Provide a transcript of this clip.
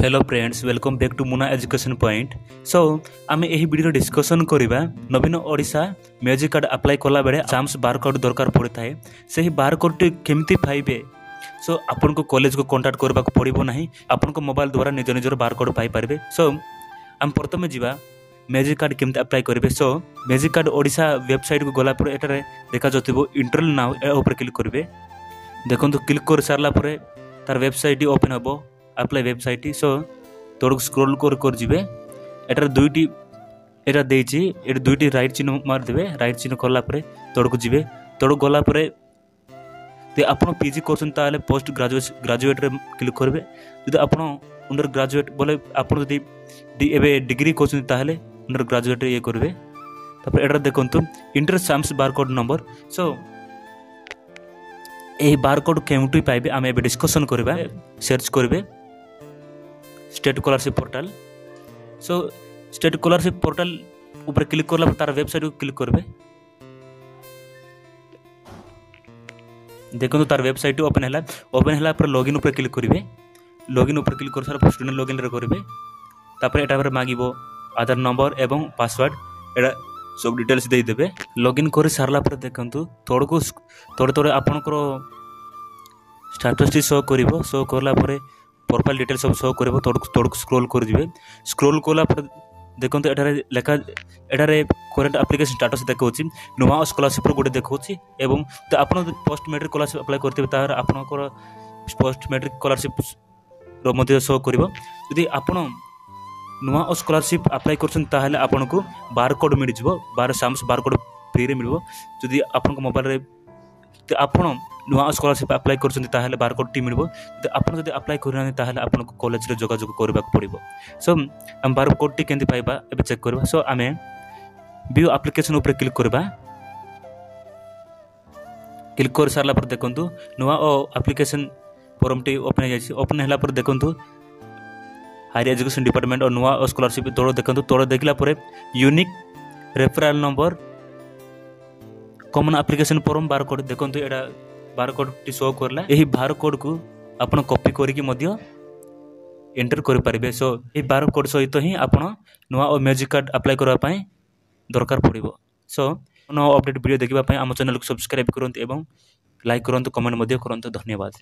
Hello friends, welcome back to Muna education point. So आम यही video discussion करवा नवीन ओडिशा म्यूजिक कार्ड अप्लाई कला बेले चाम्स बारकोड दरकार पड़ता है। से बारकोड टी केमती पाइबे। सो आपन को कॉलेज को कांटेक्ट करबा पड़ो ना, आपन को मोबाइल द्वारा निज निजर बारकोड पाई पारे। सो आम प्रथम जावा म्यूजिक कार्ड केमती अप्लाई करेंगे। सो म्यूजिक कार्ड ओडिशा वेबसाइट को गला एटारे देखा जाऊ इंटरनल नाउ ऊपर क्लिक करेंगे। देखो क्लिक कर सारा तार वेबसाइट ओपन हम अप्लाई वेबसाइट। सो तोड़ स्क्रोल कर जीवे एटार दुईटी एटा देछि एटा दुईटी राइट चिन्ह मारदेवे। राइट चिन्ह कला तोड़ को जीवे। तोड़ गला तो आपन पीजी करछन ताले पोस्ट ग्रेजुएट रे क्लिक करबे। जदि आपन अंडर ग्रेजुएट बोले आपन जदि एबे डिग्री करछन ताले अंडर ग्रेजुएट ये करबे। तापर एटा देखंतु इंटर चाम्स बारकोड नंबर। सो एही बारकोड केमटु पाइबे आमे एबे डिस्कशन करबा। सर्च करबे स्टेट स्कॉलरशिप पोर्टल। सो स्टेट स्कॉलरशिप पोर्टल ऊपर क्लिक करला तार वेबसाइट को क्लिक करबे। देखो तार वेबसाइट ओपन है पर लॉगिन ऊपर क्लिक करेंगे। लॉगिन ऊपर क्लिक कर सारा स्टूडेंट लॉगिन रे करेंगे। तापर एटा पर मांगिबो आधार नंबर एवं पासवर्ड एटा सब डिटेल्स दे देबे। लॉगिन कर सारला पर देखंतु तोड़े आपनकर स्टेटस टी शो करिवो। शो करला पर प्रोफाइल डिटेल्स सब शो करिवो। तोड़ स्क्रॉल कर दिबे। स्क्रॉल कला पर देखंतु एटारे लेखा एटारे करंट एप्लिकेशन स्टेटस देखौछि नुवा स्कॉलरशिप गोटे देखौछि एवं तो आपन पोस्ट मैट्रिक स्कॉलरशिप अप्लाई करथिबे तार आपनकर पोस्ट मैट्रिक स्कॉलरशिप रो मध्ये शो करिवो। यदि आपन नुवा स्कॉलरशिप अप्लाई करछन ताहले आपन को बारकोड मिल जिवो। 12 साम्स बारकोड फ्री रे मिलबो। यदि आपन को मोबाइल रे तो आपन नुआ स्कॉलरशिप अप्लाई करछन ताहले बारकोड टी मिलबो। तो आपन जदि अप्लाई करना ताहले आपन को कॉलेज रे जोगाजोग करबा पड़िबो। सो हम बारकोड टी केंति पाइबा एबे चेक करबा। सो आमे व्यू एप्लीकेशन ऊपर क्लिक करबा। क्लिक कर सारला पर देखंतु नुआ एप्लीकेशन फॉर्म टी ओपन हो जाय। ओपन होला पर देखंतु हायर एजुकेशन डिपार्टमेंट और नुआ स्कॉलरशिप तोड़ देखंतु। तोड़ देखला पर unique referral number common application form barcode देखंतु एडा बारकोड टी शो करला। एही बारकोड को आपण कॉपी करके मध्य एंटर कर पारिबे। सो ए बारकोड सहित ही आपण नुआ और म्यूजिक कार्ड अप्लाई करबा पई दरकार पड़िबो। सो नो अपडेट वीडियो देखिबा पई हम चैनल को सब्सक्राइब करंतु एवं लाइक करंतु, कमेंट मध्य करंतु। धन्यवाद।